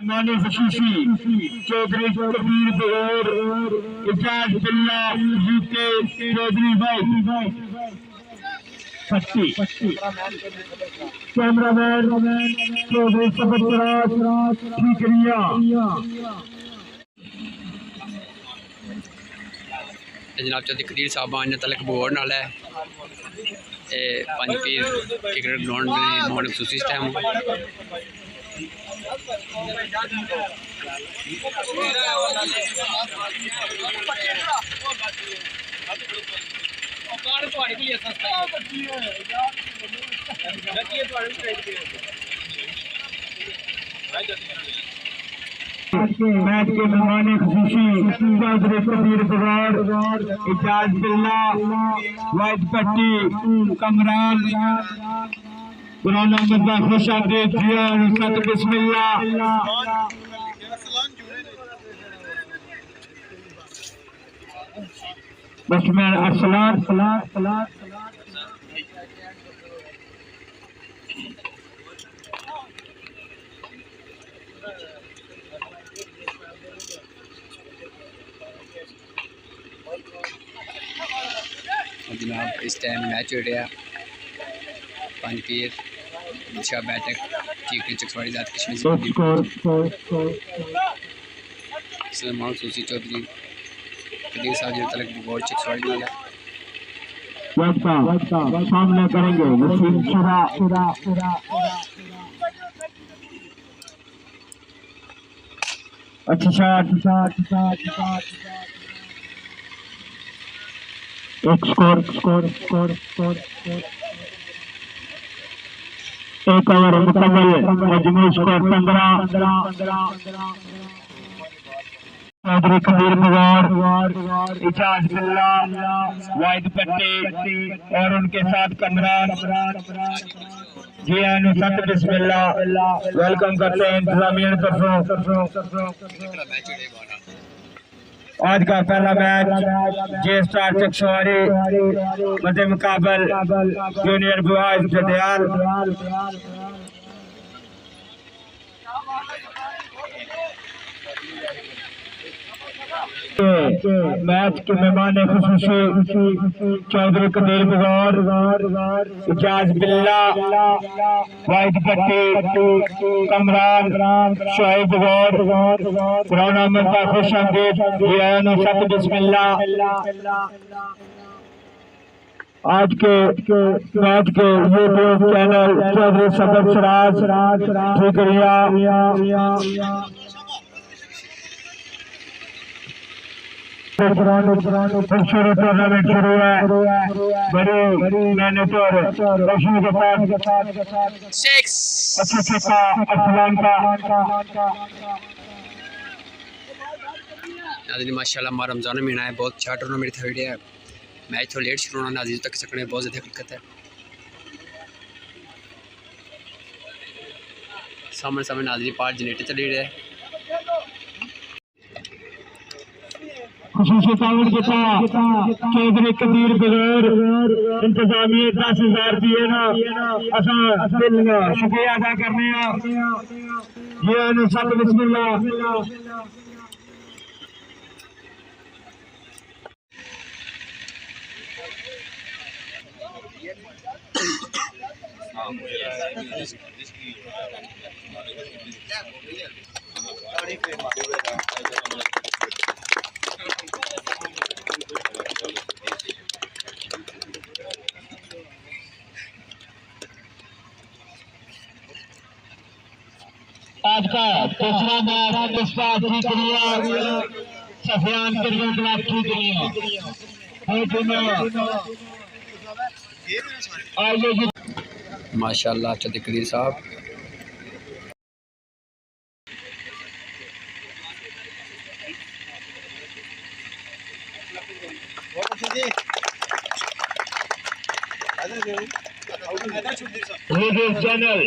मानी खसूसी चौधरी कबीर बगैर इजाज बिल्ला यूके चौधरी भाई पट्टी कैमरामैन चौधरी सबराज ठीकरिया। जनाब चौधरी कदीर साहब आने तलक बोर्ड नाल है पंज पीर क्रिकेट ग्राउंड में नॉन खसूसी टाइम मैच के मेहमान खसूसी चौधरी कबीर बगैर इजाज बिल्ला वाइट पट्टी कमरान गुलाम अहमद खुश आमदीद जिया सत बिस्मिल्लाह। बैट्समैन अरसलान जनाब इस टाइम मैच हो रहा पंज पीर दिशा बैठक चीकनी चकवाड़ी जात कश्मीर सलमान खसूसी चौधरी कदीर साहब जो तलक बोर्ड चकवाड़ी नाल है सामने करेंगे वसीम शुरा अच्छा शॉट एक स्कोर एक ओवर मुकम्मल मजमू स्कोर 15। चौधरी कबीर बगैर इजाज बिल्ला वाइद पट्टी और उनके साथ कमरान जी सत बिस्मिल्लाह वेलकम करते हैं इंतजामिया तरफों। आज का पहला मैच जे स्टार चकवाड़ी मध्य मुकाबल जूनियर बॉयज जदियाल। मैच के मेहमान खसूसी चौधरी कबीर बगैर इजाज बिल्ला वाइद पट्टी कमरान शोएब बगैर गुलाम अहमद खुश आमदीद सत बिस्मिल्लाह। आज के मैच के यूट्यूब चैनल चौधरी सबराज ठीकरिया शुरू टूर्नामेंट शुरू है बड़ी मेहनत और रोशनी के साथ अच्छा छक्का अरसलान का। माशाल्लाह हमारा रमजान महीना है बहुत अच्छा टूर्नामेंट था है मैच थोड़ा लेट शुरू होना नाज़रीन तक सकने बहुत ज़्यादा दिक्कत है। सामने नाज़रीन पार्ट जनरेटर चली रहे खसूसी ताउन के चौधरी कबीर बगैर इंतजामिया 10,000 दिए ना असा दिल शुक्रिया अदा करने ये सत बिस्मिल्लाह। आज का दूसरा मैच इस्पात ठीकरिया सफियान क्रिकेट क्लब ठीकरिया माशाल्लाह चौधरी कबीर साहब चैनल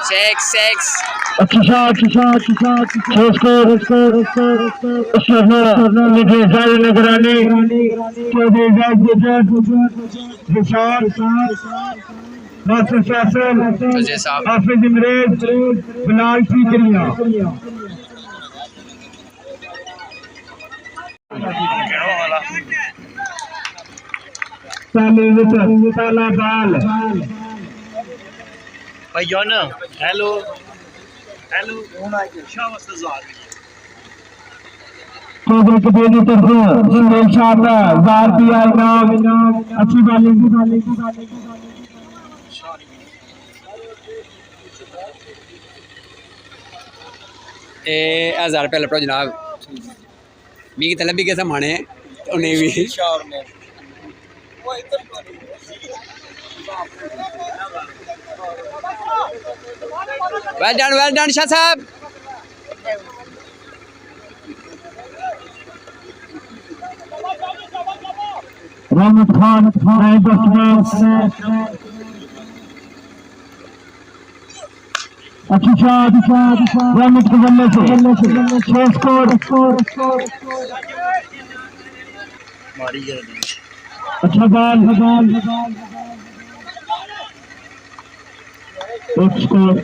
Six. अच्छी शॉट 6 स्कोर निगरानी तुझे साहब हाफिज इमरेज बिलाल ठीकरिया पहला बाल भाई जॉन हेलो हेलो शाबाश ज़ार चौधरी कबीर की तरफ सुनील शाह जार दिया इनाम अच्छी बॉलिंग ए 1000 रुपया लपड़ो जनाब मी की तलब भी कैसा माने उन्हें भी वेल डन शाह साहब रहमत खान अच्छी शॉट रहमत के बल्ले से 6 स्कोर अच्छा ball 1 score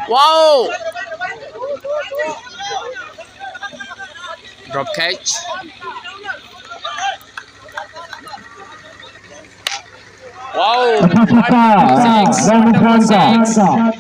wow drop catch wow अच्छा रहमत खान का